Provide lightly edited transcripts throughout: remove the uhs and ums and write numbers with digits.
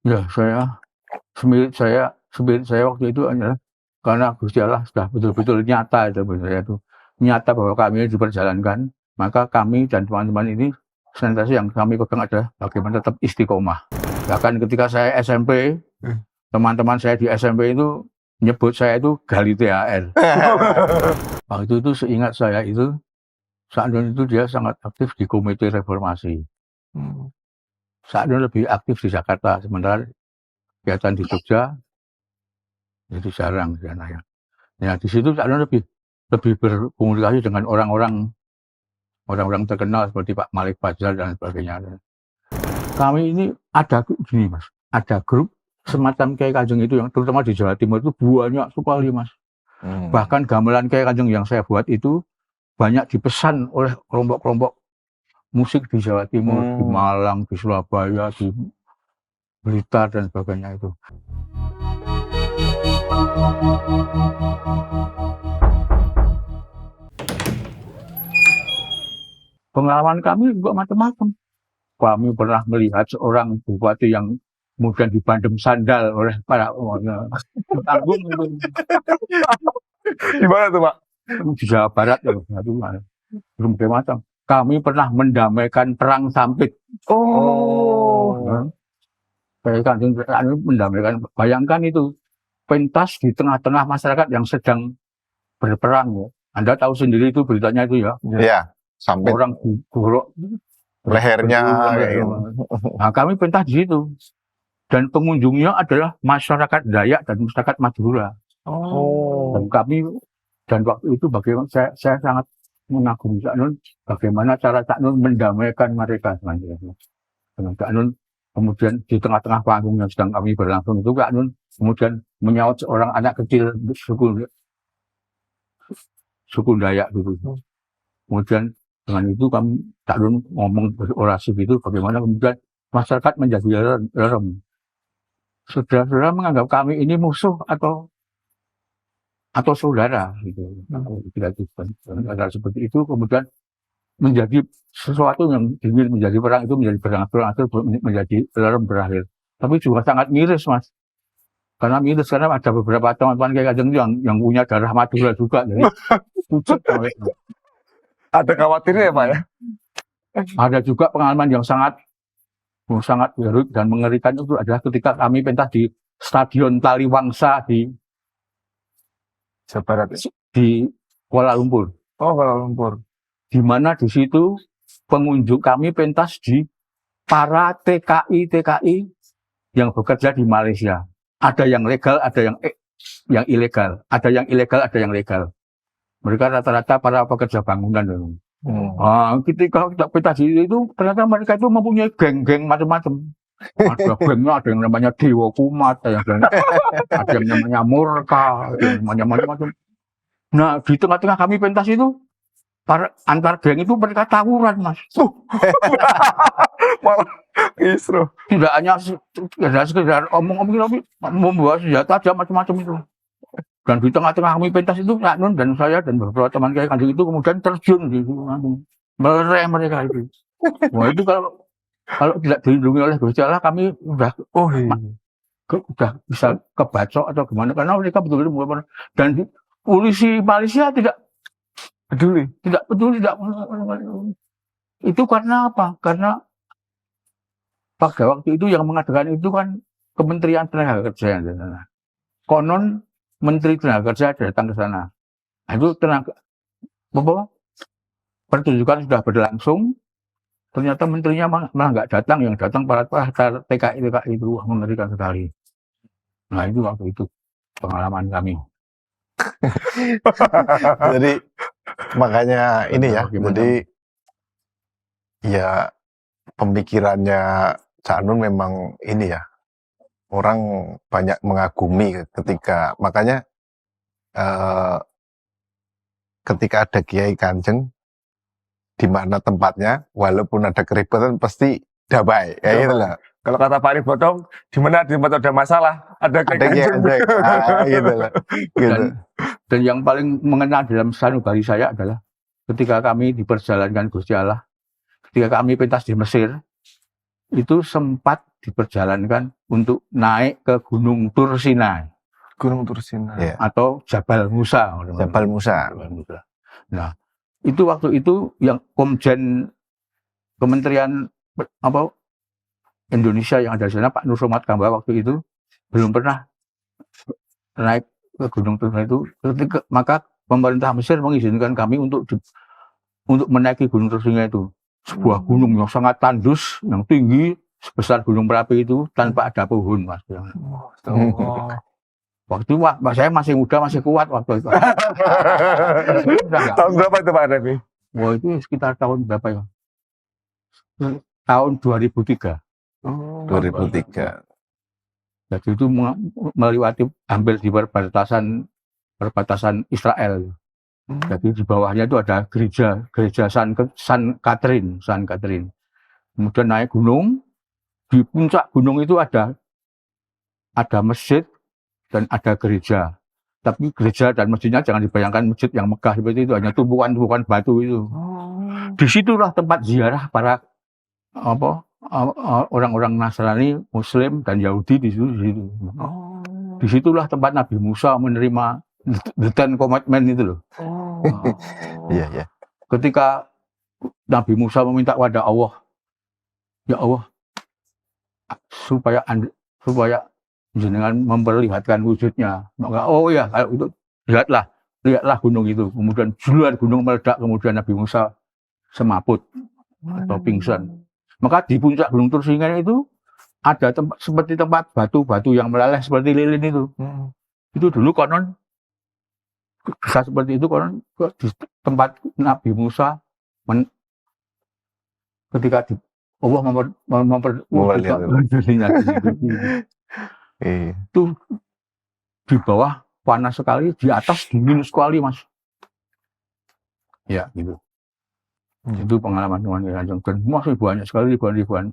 Ya, spirit saya waktu itu adalah karena Gusti Allah sudah betul-betul nyata itu sebenarnya itu. Nyata bahwa kami diperjalankan, maka kami dan teman-teman ini senantiasa yang kami pegang adalah bagaimana tetap istiqomah. Bahkan ketika saya SMP, teman-teman saya di SMP itu nyebut saya itu Gali THR. Waktu itu seingat saya itu, saat itu dia sangat aktif di Komite Reformasi. Saat itu lebih aktif di Jakarta, sementara kegiatan di Jogja itu jarang di sana ya. Ya di situ saat itu lebih berkomunikasi dengan orang-orang terkenal seperti Pak Malik Fajar dan sebagainya. Kami ini ada gini Mas, ada grup semacam Kiai Kanjeng itu yang terutama di Jawa Timur itu banyak sekali Mas. Bahkan gamelan Kiai Kanjeng yang saya buat itu banyak dipesan oleh kelompok-kelompok musik di Jawa Timur, di Malang, di Surabaya, di Blitar dan sebagainya itu. Pengalaman kami juga macam-macam. Kami pernah melihat seorang bupati yang kemudian dibandem sandal oleh para tanggung itu. Di mana tuh Pak? Di Jawa Barat ya, belum macam. Kami pernah mendamaikan perang Sampit. Kayak Kanjeng mendamaikan. Bayangkan itu pentas di tengah-tengah masyarakat yang sedang berperang. Ya. Anda tahu sendiri itu beritanya itu ya. Iya. Sampai orang digorok lehernya. Nah, kami pentas di situ. Dan pengunjungnya adalah masyarakat Dayak dan masyarakat Madura. Dan kami dan waktu itu bagaimana saya sangat mengagumi Cak Nun bagaimana cara Cak Nun mendamaikan mereka sebenarnya. Cak Nun kemudian di tengah-tengah panggung yang sedang kami berlangsung itu Cak Nun kemudian menyaut seorang anak kecil suku Dayak gitu. Kemudian dengan itu kami Cak Nun ngomong orasi gitu bagaimana kemudian masyarakat menjadi lerem. Saudara-saudara menganggap kami ini musuh atau saudara gitu. Ada seperti itu kemudian menjadi sesuatu yang ingin menjadi perang itu menjadi berangsur-angsur menjadi lerem berakhir. Tapi juga sangat miris Mas. Karena miris karena ada beberapa teman-teman Kiai Kanjeng yang punya darah Madura juga jadi pucet. Ada khawatirnya ya Pak ya? Ada juga pengalaman yang sangat heroik dan mengerikan itu adalah ketika kami pentas di Stadion Taliwangsa di Jawa Barat ya? Di Kuala Lumpur. Kuala Lumpur. Di mana di situ pengunjung kami pentas di para TKI yang bekerja di Malaysia. Ada yang legal, ada yang ilegal. Ada yang ilegal, ada yang legal. Mereka rata-rata para pekerja bangunan. Ketika kita pentas itu ternyata mereka itu mempunyai geng-geng macam-macam. Ada gengnya, ada yang namanya Dewa Kumat, ada yang namanya Murka, ada yang namanya macam-macam. Nah, di tengah-tengah kami pentas itu antar geng itu mereka tawuran Mas. Malah kisruh. Tidak hanya sekedar omong-omong, membawa senjata aja macam-macam itu. Dan di tengah-tengah kami pentas itu Cak Nun dan saya dan beberapa teman Kiai Kanjeng itu kemudian terjun di situ, melerai mereka itu. Wah itu kalau tidak dilindungi oleh Gusti Allah kami udah bisa kebacok atau gimana karena mereka betul-betul dan polisi Malaysia tidak peduli. Itu karena apa? Karena pada waktu itu yang mengadakan itu kan Kementerian Tenaga Kerja. Konon Menteri Tenaga Kerja datang ke sana. Itu pertunjukan sudah berlangsung. Ternyata menterinya malah nggak datang, yang datang para TKI itu mengerikan sekali. Nah itu waktu itu pengalaman kami. Jadi makanya ini ya, jadi ya pemikirannya Cak Nun memang ini ya, orang banyak mengagumi ketika makanya ketika ada Kiai Kanjeng di mana tempatnya, walaupun ada keributan pasti damai, ya gitu lah. Kalau kata Pak Ribotong, di mana di tempat ada masalah, ada Kiai Kanjeng. Gitu lah. Gitu. Dan yang paling mengena dalam sanubari saya adalah ketika kami diperjalankan Gusti Allah, ketika kami pentas di Mesir, itu sempat diperjalankan untuk naik ke Gunung Tursinai Gunung Tursina. Ya. atau Jabal Musa. Jabal Musa. Jabal Musa. Nah, itu waktu itu yang Komjen Kementerian Indonesia yang ada di sana, Pak Nur Somad Kamba waktu itu belum pernah naik ke Gunung Tursinai itu. Maka pemerintah Mesir mengizinkan kami untuk menaiki Gunung Tursinai itu. Sebuah gunung yang sangat tandus, yang tinggi, sebesar Gunung Merapi itu, tanpa ada pohon, Mas. Waktu itu saya masih muda, masih kuat waktu itu. Tahun berapa itu Pak Nevi? Wah, itu sekitar tahun berapa ya? Tahun 2003. 2003. Jadi itu melewati hampir di perbatasan Israel. Jadi di bawahnya itu ada gereja San Catherine. Kemudian naik gunung, di puncak gunung itu ada masjid dan ada gereja. Tapi gereja dan masjidnya jangan dibayangkan masjid yang megah seperti itu, hanya tumpukan batu itu. Disitulah tempat ziarah para orang-orang Nasrani, Muslim dan Yahudi di situ. Disitulah tempat Nabi Musa menerima the Ten Commandments itu loh. Iya. Ketika Nabi Musa meminta kepada Allah, ya Allah, supaya jenengan memperlihatkan wujudnya. Maka kalau itu lihatlah gunung itu. Kemudian juluan gunung meledak, kemudian Nabi Musa semaput atau pingsan. Maka di puncak Gunung Tursinai itu ada seperti tempat batu-batu yang meleleh seperti lilin itu. Itu dulu konon bisa seperti itu, konon di tempat Nabi Musa ketika Allah itu di bawah panas sekali, di atas dingin sekali, Mas. Ya, gitu. Itu pengalaman Kanjeng. Dan masih banyak sekali, ribuan.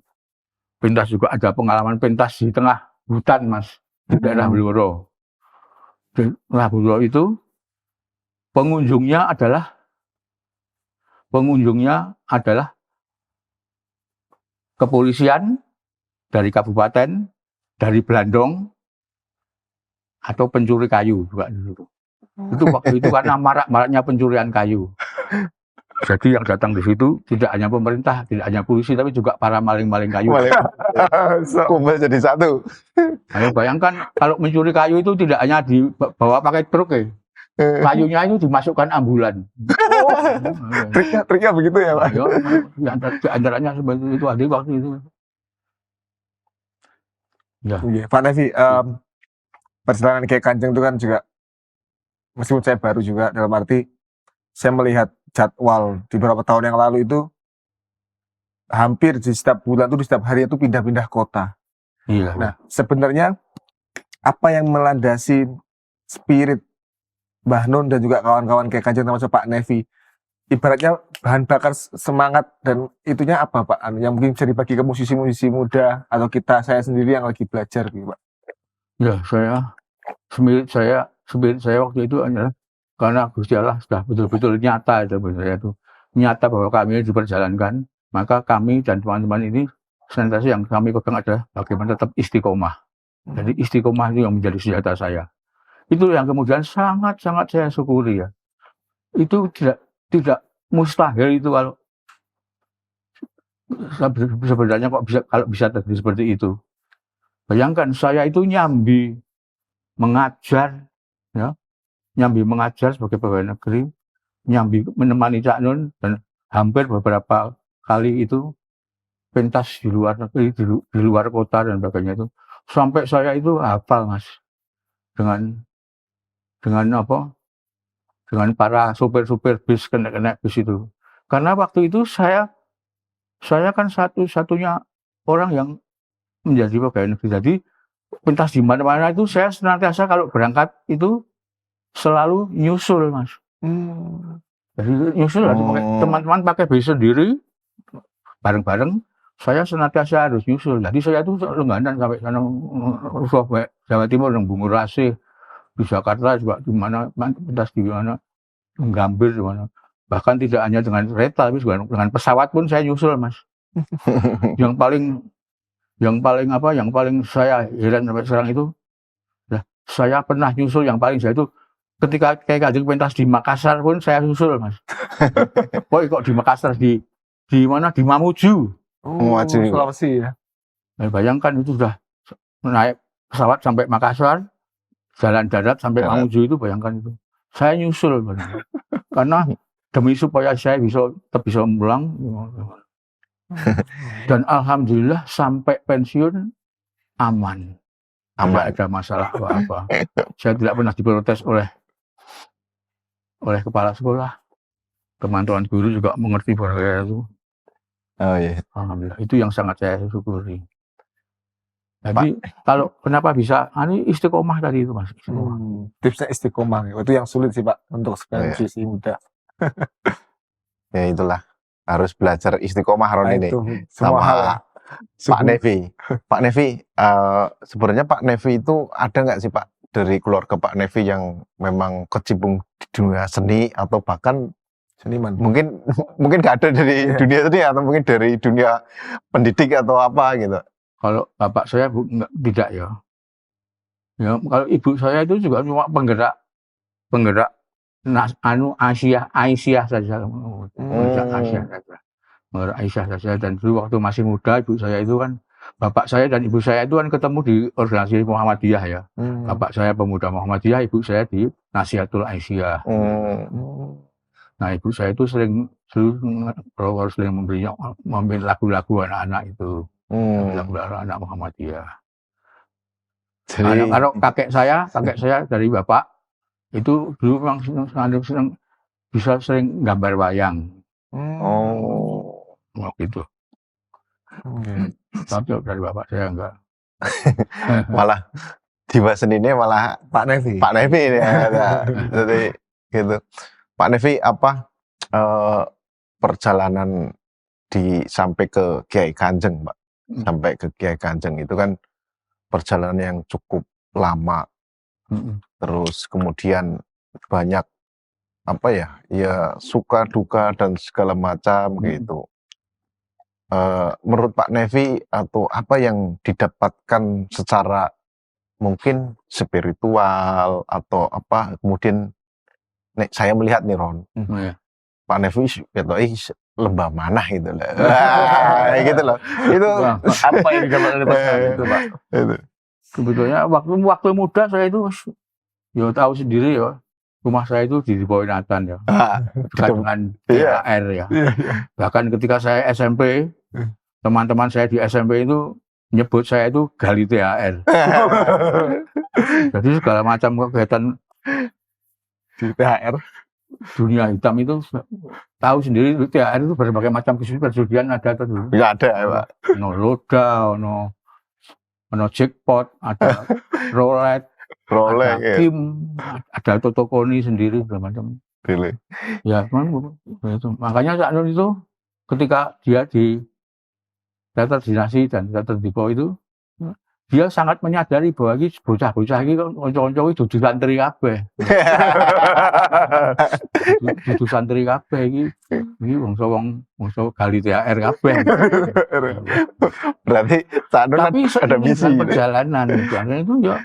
Pentas juga ada pengalaman pentas di tengah hutan, Mas, di daerah Blora. Di daerah Blora itu pengunjungnya adalah kepolisian dari kabupaten, dari Blandong, atau pencuri kayu juga di situ. Itu waktu itu karena maraknya pencurian kayu. Jadi yang datang di situ tidak hanya pemerintah, tidak hanya polisi, tapi juga para maling-maling kayu. Kumpul jadi satu. Ayo bayangkan kalau mencuri kayu itu tidak hanya dibawa pakai truk ya. Kayunya itu dimasukkan ambulan. Triknya begitu ya Pak? Di antaranya seperti itu ada waktu itu. Ya. Pak Nevi, perjalanan Kiai Kanjeng itu kan juga, meskipun saya baru juga, dalam arti saya melihat jadwal di beberapa tahun yang lalu itu hampir di setiap bulan itu, di setiap hari itu pindah-pindah kota. Iya. Nah, sebenarnya apa yang melandasi spirit Mbah Nun dan juga kawan-kawan Kiai Kanjeng termasuk Pak Nevi, ibaratnya bahan bakar semangat dan itunya apa Pak? Yang mungkin bisa dibagi ke musisi-musisi muda atau saya sendiri yang lagi belajar gitu Pak? Ya, spirit saya waktu itu adalah karena Gusti Allah sudah betul-betul nyata nyata bahwa kami diperjalankan, maka kami dan teman-teman ini senantiasa yang kami pegang adalah bagaimana tetap istiqomah. Jadi istiqomah itu yang menjadi senjata saya. Itu yang kemudian sangat-sangat saya syukuri ya. Itu tidak mustahil itu kalau sebenarnya kok bisa terjadi seperti itu. Bayangkan saya itu nyambi mengajar sebagai pegawai negeri, nyambi menemani Cak Nun, dan hampir beberapa kali itu pentas di luar negeri, di luar kota dan sebagainya itu. Sampai saya itu hafal, Mas, dengan para supir-supir bis, kena bis itu. Karena waktu itu saya kan satu-satunya orang yang menjadi pegawai negeri. Jadi pentas di mana-mana itu saya senantiasa kalau berangkat itu selalu nyusul, Mas. Jadi nyusul teman-teman pakai bis sendiri, bareng-bareng. Saya senantiasa harus nyusul. Jadi saya itu langganan sampai sana, Jawa Timur, yang Bungurasi, di Jakarta juga di mana pentas di mana, Gambir di mana. Bahkan tidak hanya dengan kereta, tapi juga dengan pesawat pun saya nyusul, Mas. Yang paling Yang paling saya heran sampai sekarang itu, saya pernah nyusul yang paling saya itu ketika Kiai Kanjeng pentas di Makassar pun saya susul, Mas. Kok di Makassar, di mana, di Mamuju. Mamuju. Sulawesi ya. Bayangkan itu sudah naik pesawat sampai Makassar, jalan darat sampai Mamuju itu, bayangkan itu. Saya nyusul, karena demi supaya saya tetap bisa pulang. Dan alhamdulillah sampai pensiun aman. Tidak ada masalah apa-apa. Saya tidak pernah diprotes oleh kepala sekolah. Teman-teman guru juga mengerti bahwa itu. Oh iya. Alhamdulillah. Itu yang sangat saya syukuri. Jadi kalau kenapa bisa ini istiqomah tadi itu, Mas. Tipsnya istiqomah. Itu yang sulit sih, Pak, untuk sekarang sisi muda. Ya itulah, harus belajar istiqomah Ron ini. Semua hal. Pak Nevi. Pak Nevi, sebenarnya Pak Nevi itu ada nggak sih Pak dari keluarga Pak Nevi yang memang kecimpung di dunia seni atau bahkan seniman? Mungkin nggak ada dari dunia seni atau mungkin dari dunia pendidik atau apa gitu. Kalau bapak saya tidak ya. Ya, kalau ibu saya itu juga cuma penggerak Aisyah saja. Penggerak Aisyah saja. Dan dulu waktu masih muda ibu saya itu kan, bapak saya dan ibu saya itu kan ketemu di organisasi Muhammadiyah ya. Bapak saya pemuda Muhammadiyah, ibu saya di Nasihatul Aisyah. Nah ibu saya itu sering memberi lagu-lagu anak-anak itu. Lagu-lagu anak Muhammadiyah. Kalau kakek saya dari bapak itu dulu memang senang bisa sering gambar wayang. Gitu. Tapi dari bapak saya enggak. Malah jiwa seninya malah Pak Nevi ini ya. Jadi gitu. Pak Nevi, apa perjalanan sampai ke Kiai Kanjeng, Pak? Sampai ke Kiai Kanjeng itu kan perjalanan yang cukup lama. Terus kemudian banyak ya suka duka dan segala macam gitu. Menurut Pak Nevi atau apa yang didapatkan secara mungkin spiritual atau apa, kemudian saya melihat nih Ron, Pak Nevi lembah mana gitu loh. Gitu loh. Itu apa yang didapatkan itu, Pak? Sebetulnya waktu muda saya itu ya tahu sendiri ya. Rumah saya itu di bawah Nathan ya. Dekat dengan THR ya. Bahkan ketika saya SMP, teman-teman saya di SMP itu nyebut saya itu gali THR. Jadi segala macam kegiatan di THR dunia hitam itu tahu sendiri. THR itu berbagai macam perjudian ada tuh. Ya ada ya Pak. No loda, no jackpot, ada roulette, ada kim, ada totokoni sendiri segala macam. Really? Ya, itu. Makanya saat itu ketika dia di teater dinasti dan teater Dipo itu, dia sangat menyadari bahwa ini bocah-bocah ini kanca-kanca iki dudu santri kabeh. Dudu santri kabeh iki bangsa gali THR kabeh. Berarti tapi ada misi perjalanan itu ya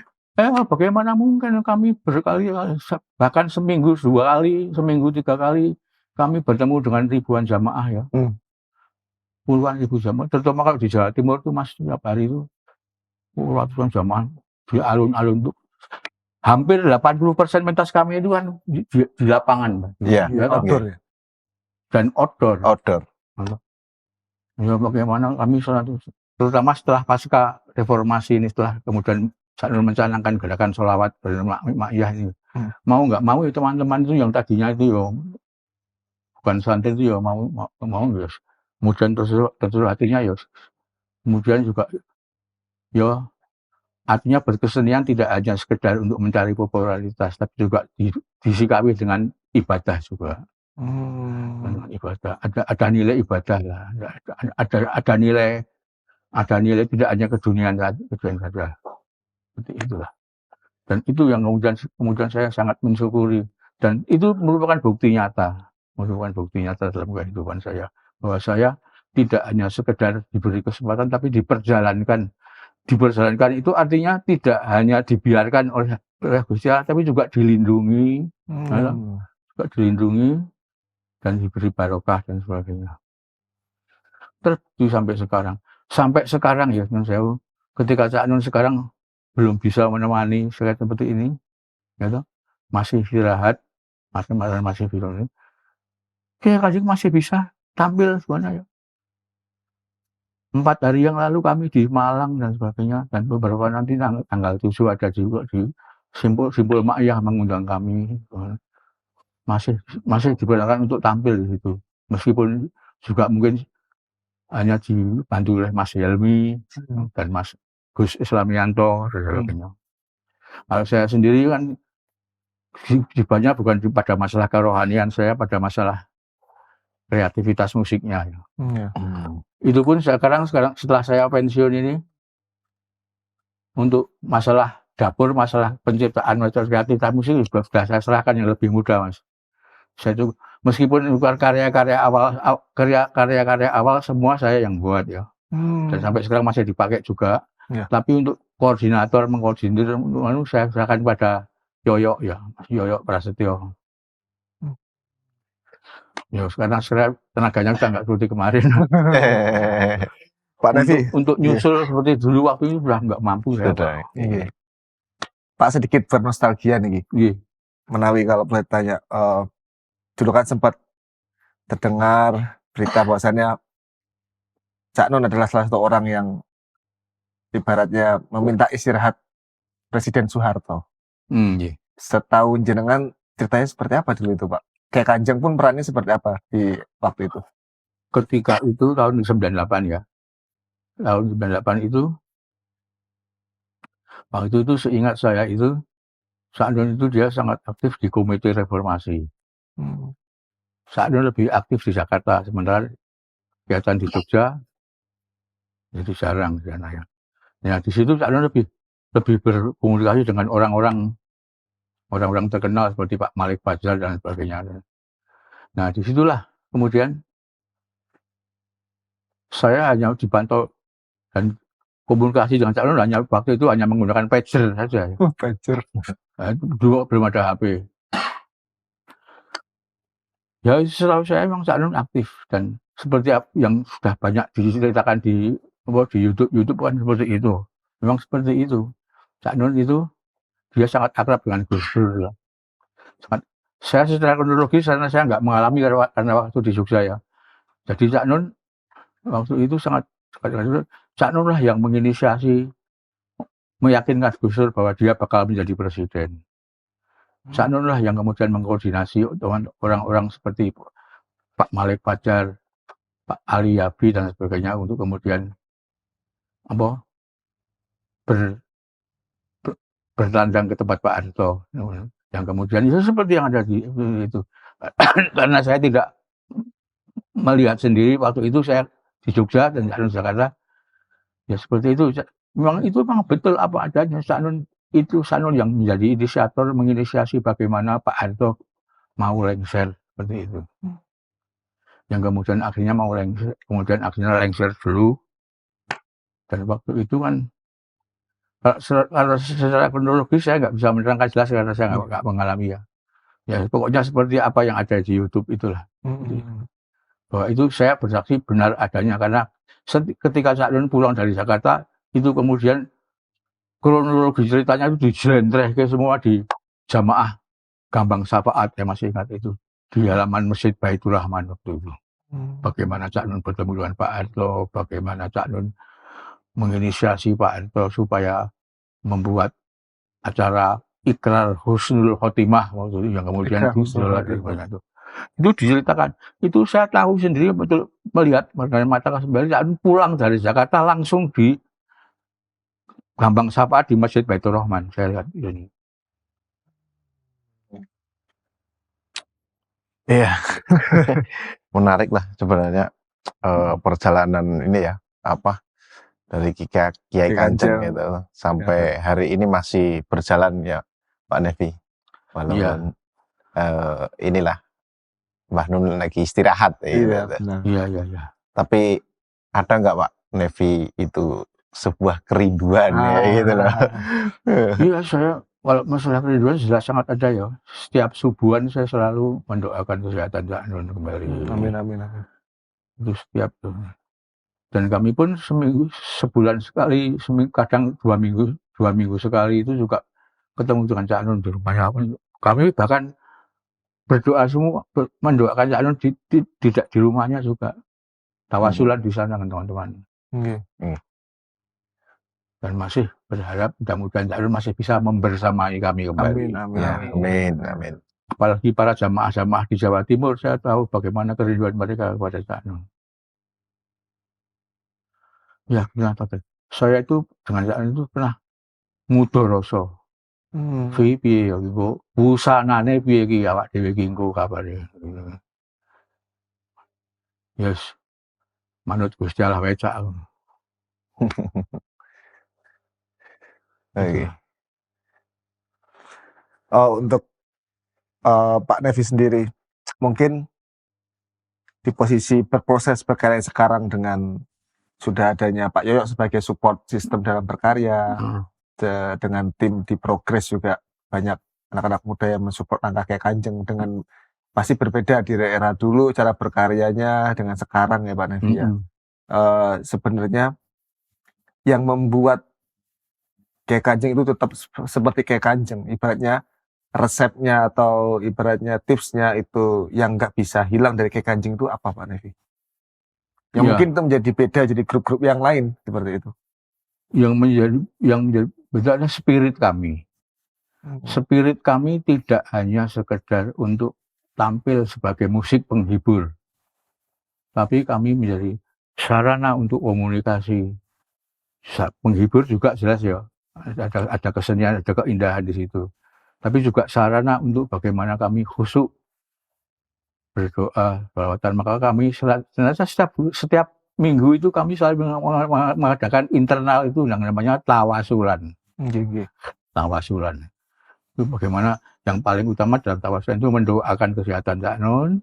bagaimana mungkin kami berkali bahkan seminggu 2 kali, seminggu 3 kali kami bertemu dengan ribuan jamaah ya. Puluhan ribu jamaah, terutama kalau di Jawa Timur itu Mas, setiap hari itu ratusan jamaah di alun-alun itu. Hampir 80% pentas kami itu kan di lapangan. Iya, outdoor ya. Dan outdoor. Ya bagaimana kami terutama setelah pasca reformasi ini, setelah kemudian mencanangkan gerakan sholawat bermakiyah ini. Mau nggak mau ya teman-teman itu yang tadinya itu ya bukan santri itu ya mau ya. Kemudian terus hatinya ya. Kemudian juga ya artinya berkesenian tidak hanya sekedar untuk mencari popularitas, tapi juga disikapi dengan ibadah juga. Ibadah, ada nilai ibadah lah, ada nilai tidak hanya keduniaan saja. Seperti itulah. Dan itu yang kemudian saya sangat mensyukuri, dan itu merupakan bukti nyata dalam kehidupan saya, bahwa saya tidak hanya sekedar diberi kesempatan tapi diperjalankan. Diperjalankan itu artinya tidak hanya dibiarkan oleh Gusti Allah tapi juga dilindungi, juga dilindungi dan diberi barokah dan sebagainya. Terus sampai sekarang ya Nun Sewu, ketika Cak Nun sekarang belum bisa menemani saya seperti ini, gitu, masih istirahat, masih virus, Kiai Kanjeng masih bisa tampil sebenarnya. 4 hari yang lalu kami di Malang dan sebagainya, dan beberapa nanti tanggal 7 ada juga di Simpul Ma'iyah mengundang kami. Masih dipersilakan untuk tampil di situ. Meskipun juga mungkin hanya dibantu oleh Mas Helmi dan Mas Gus Islamianto dan sebagainya. Kalau saya sendiri kan banyak bukan pada masalah kerohanian, saya pada masalah kreativitas musiknya. Itu pun sekarang setelah saya pensiun ini, untuk masalah dapur, masalah penciptaan kreativitas musik sudah saya serahkan yang lebih mudah, Mas. Saya itu meskipun bukan karya-karya awal semua saya yang buat ya. Dan sampai sekarang masih dipakai juga. Tapi untuk mengkoordinir saya serahkan pada Yoyo ya, Mas Yoyo Prasetyo. Ya, karena tenaganya sudah nggak seperti kemarin. Pak Nevi, untuk nyusul seperti dulu waktu itu sudah nggak mampu saya. Pak sedikit bernostalgia nih, menawi kalau boleh tanya, dulu kan sempat terdengar berita bahwasannya Cak Nun adalah salah satu orang yang ibaratnya meminta istirahat Presiden Soeharto. Setahu jenengan ceritanya seperti apa dulu itu, Pak? Kiai Kanjeng pun perannya seperti apa di waktu itu? Ketika itu tahun 98 ya. Tahun 98 itu, waktu itu seingat saya itu, Cak Nun itu dia sangat aktif di Komite Reformasi. Cak Nun lebih aktif di Jakarta, sementara kegiatan di Jogja jadi jarang di sana ya. Nah di situ Cak Nun lebih berkomunikasi dengan orang-orang terkenal seperti Pak Malik Fajar dan sebagainya. Nah disitulah kemudian saya hanya dipantau dan komunikasi dengan Cak Nun waktu itu hanya menggunakan pager saja. Pager. Dulu belum ada HP. Ya setahu saya memang Cak Nun aktif dan seperti yang sudah banyak diceritakan di YouTube kan seperti itu. Memang seperti itu. Cak Nun itu dia sangat akrab dengan Gus Dur. Saya secara kronologis karena saya nggak mengalami karena waktu di Jogja ya. Jadi Cak Nun waktu itu Cak Nun lah yang menginisiasi, meyakinkan Gus Dur bahwa dia bakal menjadi presiden. Cak Nun lah yang kemudian mengkoordinasi dengan orang-orang seperti Pak Malik Fajar, Pak Ali Yabi dan sebagainya untuk kemudian bertandang ke tempat Pak Harto. Yang kemudian itu seperti yang ada di itu. Karena saya tidak melihat sendiri waktu itu saya di Jogja dan di Jakarta. Ya seperti itu. Memang betul apa adanya. Cak Nun yang menjadi inisiator, menginisiasi bagaimana Pak Harto mau lengser seperti itu. Yang kemudian akhirnya lengser dulu. Dan waktu itu kan kalau secara kronologis saya nggak bisa menerangkan jelas karena saya nggak mengalami ya. Ya pokoknya seperti apa yang ada di YouTube itulah. Bahwa itu saya bersaksi benar adanya karena ketika Cak Nun pulang dari Jakarta itu kemudian kronologi ceritanya itu dijlentrehke semua di jamaah Gambang Syafaat, ya masih ingat itu, di halaman Masjid Baitur Rahman waktu itu. Bagaimana Cak Nun bertemu dengan Pak Harto, bagaimana Cak Nun menginisiasi Pak Harto supaya membuat acara Ikrar Husnul Khotimah waktu itu yang kemudian itu diceritakan. Itu saya tahu sendiri, betul melihat dengan mata kembali. Cak Nun pulang dari Jakarta langsung di Gambang Syafaat di Masjid Baitur Rahman. Saya lihat ini. Iya, menarik lah sebenarnya perjalanan ini ya, dari Kiai Kanjeng gitu sampai hari ini masih berjalan ya Pak Nevi. Walaupun inilah Mbah Nun lagi istirahat. Iya. Tapi ada nggak Pak Nevi itu sebuah kerinduan ya gitu loh. Iya, saya kalau masalah kerinduan jelas sangat ada ya. Setiap subuhan saya selalu mendoakan kesehatan Cak Nun kembali. Amin. Itu setiap tuh. Dan kami pun sebulan sekali, kadang 2 minggu sekali itu juga ketemu dengan Cak Nun di rumahnya. Kami bahkan berdoa semua, mendoakan Cak Nun tidak di rumahnya juga. Tawasulan di sana dengan teman-teman. Dan masih berharap mudah-mudahan Cak Nun masih bisa membersamai kami kembali. Amin. Apalagi para jamaah-jamaah di Jawa Timur, saya tahu bagaimana kerinduan mereka kepada Cak Nun. Ya, kenapa? Saya itu dengan Cak Nun itu pernah mudoroso. Piye ya iku busanane piye iki awak dhewe iki engko kabare. Yes. Manut Gusti Allah wae Cak. Oke. Untuk Pak Nevi sendiri, mungkin di posisi berproses berkarya sekarang dengan sudah adanya Pak Yoyo sebagai support sistem dalam berkarya, dengan tim di Progres juga banyak anak-anak muda yang mensupport langkah Kiai Kanjeng dengan pasti berbeda di era dulu cara berkaryanya dengan sekarang ya Pak Nevi ya. Sebenarnya yang membuat Kiai Kanjeng itu tetap seperti Kiai Kanjeng, ibaratnya resepnya atau ibaratnya tipsnya itu yang nggak bisa hilang dari Kiai Kanjeng itu apa Pak Nevi? Yang mungkin itu menjadi beda jadi grup-grup yang lain seperti itu. Yang menjadi bedanya spirit kami. Spirit kami tidak hanya sekedar untuk tampil sebagai musik penghibur, tapi kami menjadi sarana untuk komunikasi. Penghibur juga jelas ya, ada kesenian, ada keindahan di situ. Tapi juga sarana untuk bagaimana kami khusyuk berdoa, selawatan. Maka kami setiap minggu itu kami selalu mengadakan internal itu yang namanya tawasulan. Tawasulan. Itu bagaimana yang paling utama dalam tawasulan itu mendoakan kesehatan Cak Nun.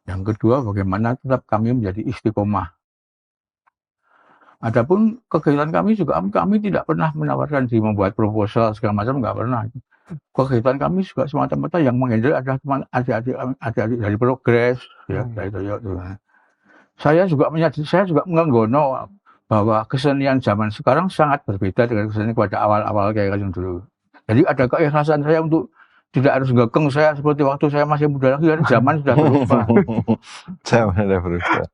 Yang kedua bagaimana tetap kami menjadi istiqomah. Adapun kegiatan kami juga kami tidak pernah menawarkan di membuat proposal segala macam, nggak pernah. Kegiatan kami juga semata-mata yang menghandle adalah teman adik-adik dari Progres ya, dari Toyo. Saya juga menggono bahwa kesenian zaman sekarang sangat berbeda dengan kesenian pada awal-awal Kiai Kanjeng dulu. Jadi ada keikhlasan saya untuk tidak harus ngekeng saya seperti waktu saya masih muda lagi, zaman sudah berubah. Zaman sudah berubah.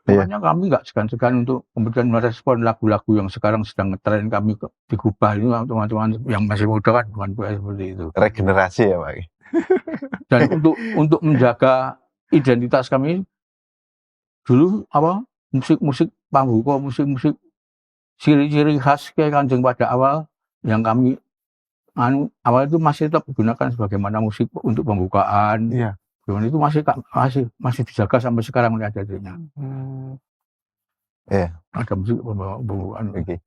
Makanya kami nggak segan-segan untuk kemudian merespon lagu-lagu yang sekarang sedang ngetren kami digubah ini teman-teman yang masih muda kan bukan seperti itu. Regenerasi ya Pak. Dan untuk menjaga identitas kami dulu musik-musik pambuka, musik-musik ciri-ciri khas Kiai Kanjeng pada awal yang kami awal itu masih tetap digunakan sebagaimana musik untuk pembukaan. Iya. Itu masih dijaga sampai sekarang ada jadinya. Ada musik pembukaan. Oke.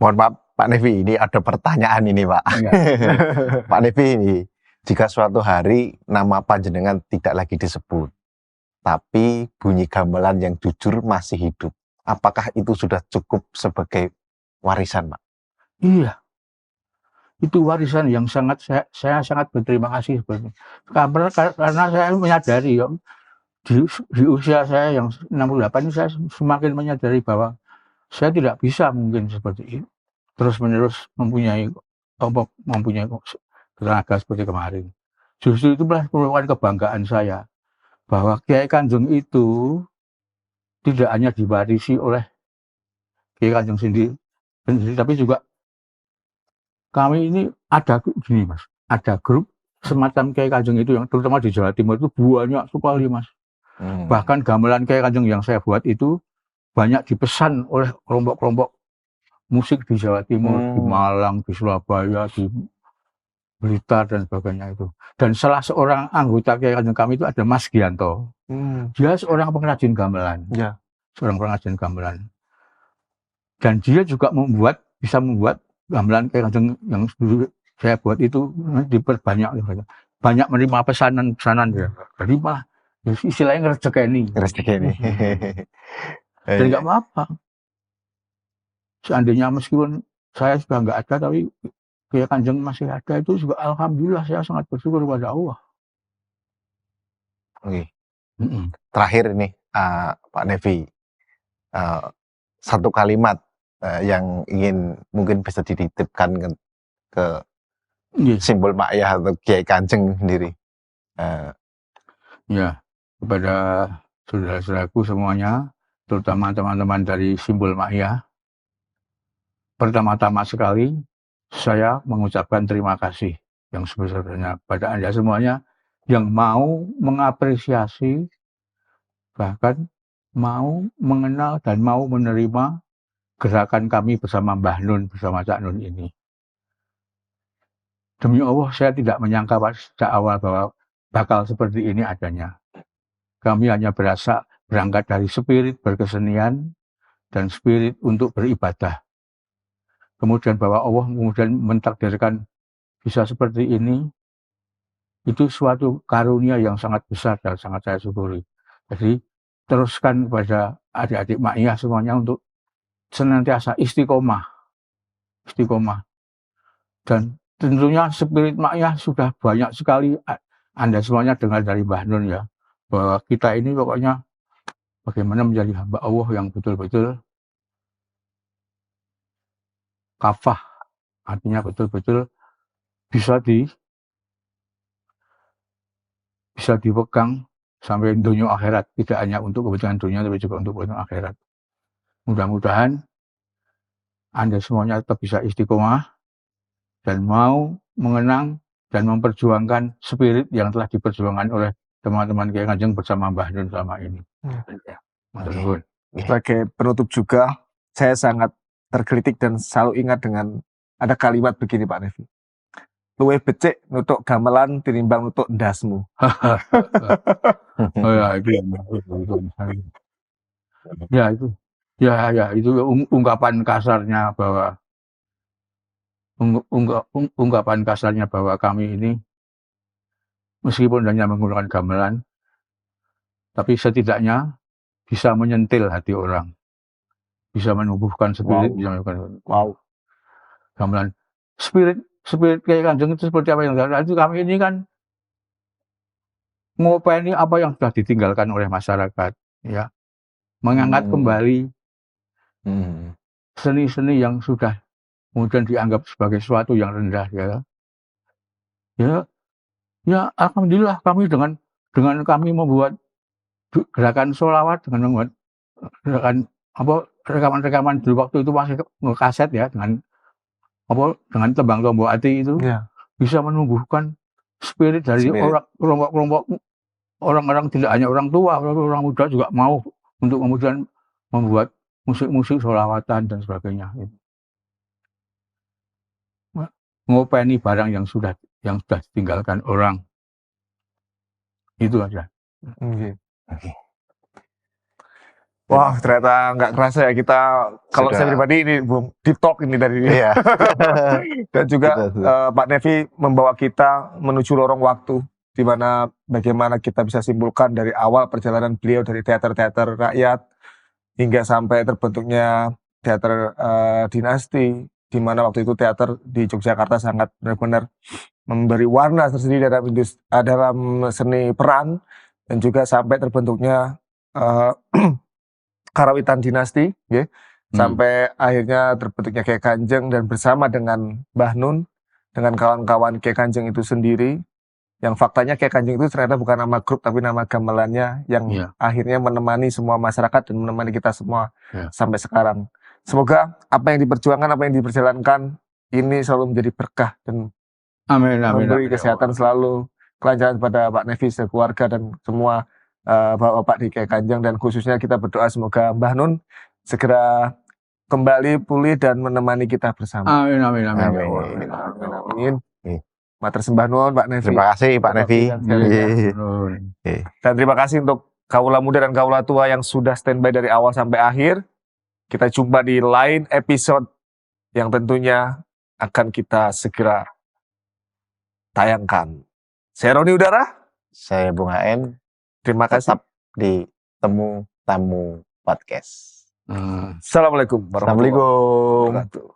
Mohon maaf Pak Nevi, ini ada pertanyaan ini Pak. Pak Nevi ini, jika suatu hari nama panjenengan tidak lagi disebut, tapi bunyi gamelan yang jujur masih hidup, apakah itu sudah cukup sebagai warisan Pak? Iya. Itu warisan yang saya sangat berterima kasih sebenarnya. Karena saya menyadari di usia saya yang 68 ini saya semakin menyadari bahwa saya tidak bisa mungkin seperti itu terus-menerus mempunyai tenaga seperti kemarin. Justru itu merupakan kebanggaan saya bahwa Kiai Kanjeng itu tidak hanya diwarisi oleh Kiai Kanjeng sendiri, tapi juga kami ini ada gini Mas, ada grup semacam Kiai Kanjeng itu yang terutama di Jawa Timur itu banyak sekali Mas. Bahkan gamelan Kiai Kanjeng yang saya buat itu banyak dipesan oleh kelompok-kelompok musik di Jawa Timur, di Malang, di Surabaya, di Blitar dan sebagainya itu. Dan salah seorang anggota Kiai Kanjeng kami itu ada Mas Gianto. Dia seorang pengrajin gamelan. Ya. Seorang pengrajin gamelan. Dan dia juga bisa membuat gamelan Kiai Kanjeng yang dulu saya buat itu diperbanyak. Banyak menerima pesanan dia. Jadi malah istilahnya ngerejekeni. rezeki ini. Dan nggak apa-apa. Seandainya meskipun saya sudah nggak ada, tapi Kiai Kanjeng masih ada, itu juga alhamdulillah saya sangat bersyukur kepada Allah. Oke. Mm-mm. Terakhir ini Pak Nevi, satu kalimat yang ingin mungkin bisa dititipkan ke Iya. simbol Ma'iyah atau Kiai Kanjeng sendiri. Ya, kepada saudara-saudaraku semuanya, terutama teman-teman dari simbol Ma'iyah, pertama-tama sekali saya mengucapkan terima kasih yang sebesar-besarnya pada Anda semuanya yang mau mengapresiasi, bahkan mau mengenal dan mau menerima gerakan kami bersama Mbah Nun, bersama Cak Nun ini. Demi Allah, saya tidak menyangka sejak awal bahwa bakal seperti ini adanya. Kami hanya berangkat dari spirit berkesenian dan spirit untuk beribadah. Kemudian bahwa Allah kemudian mentakdirkan bisa seperti ini, itu suatu karunia yang sangat besar dan sangat saya syukuri. Jadi teruskan kepada adik-adik Ma'iyah semuanya untuk senantiasa istiqomah. Dan tentunya spirit Ma'iyah sudah banyak sekali Anda semuanya dengar dari Mbah Nun ya, bahwa kita ini pokoknya bagaimana menjadi hamba Allah yang betul-betul kafah, artinya betul-betul bisa dipegang sampai dunia akhirat, tidak hanya untuk kepentingan dunia tapi juga untuk kepentingan akhirat. Mudah-mudahan Anda semuanya tetap bisa istiqomah dan mau mengenang dan memperjuangkan spirit yang telah diperjuangkan oleh teman-teman Kiai Kanjeng bersama Mbah Nun selama ini. Sebagai penutup juga, saya sangat tergelitik dan selalu ingat dengan ada kalimat begini Pak Nevi. Luwih becik nutuk gamelan tinimbang nutuk ndasmu. Oh ya, itu ungkapan kasarnya bahwa ungkapan kasarnya bahwa kami ini meskipun hanya menggunakan gamelan, tapi setidaknya bisa menyentil hati orang, bisa menumbuhkan spirit, bisa menumbuhkan gamelan. Spirit Kiai Kanjeng itu seperti apa yang itu kami ini kan ngopeni apa yang sudah ditinggalkan oleh masyarakat, ya, mengangkat kembali seni-seni yang sudah kemudian dianggap sebagai sesuatu yang rendah, ya alhamdulillah kami dengan kami membuat gerakan sholawat, dengan membuat gerakan rekaman-rekaman dulu waktu itu masih ngekaset ya, dengan tembang tombok hati itu bisa menumbuhkan spirit dari kelompok-kelompok orang-orang, tidak hanya orang tua, orang muda juga mau untuk kemudian membuat musik-musik sholawatan dan sebagainya. Ngopeni barang yang sudah ditinggalkan orang. Itu aja. Okay. Wah, ternyata nggak kerasa ya kita, kalau saya pribadi ini deep talk ini dari dia. Dan juga Pak Nevi membawa kita menuju lorong waktu di mana bagaimana kita bisa simpulkan dari awal perjalanan beliau dari teater-teater rakyat hingga sampai terbentuknya teater dinasti, di mana waktu itu teater di Yogyakarta sangat benar-benar memberi warna tersendiri dalam seni peran, dan juga sampai terbentuknya Karawitan Dinasti, sampai akhirnya terbentuknya Kiai Kanjeng, dan bersama dengan Mbah Nun, dengan kawan-kawan Kiai Kanjeng itu sendiri, yang faktanya Kiai Kanjeng itu ternyata bukan nama grup tapi nama gamelannya yang akhirnya menemani semua masyarakat dan menemani kita semua sampai sekarang. Semoga apa yang diperjuangkan, apa yang diperjalankan ini selalu menjadi berkah dan memberi kesehatan selalu, kelancaran pada Pak Nevi, keluarga dan semua Bapak-bapak di Kiai Kanjeng, dan khususnya kita berdoa semoga Mbah Nun segera kembali pulih dan menemani kita bersama. Amin. Matur sembah nuwun Pak Nevi. Terima kasih Pak Nevi. Dan terima kasih untuk kaula muda dan kaula tua yang sudah standby dari awal sampai akhir. Kita jumpa di lain episode yang tentunya akan kita segera tayangkan. Saya Roni Udara. Saya Bung HN. Terima kasih. Tetap di Temu Tamu Podcast. Assalamualaikum warahmatullahi Assalamualaikum. wabarakatuh.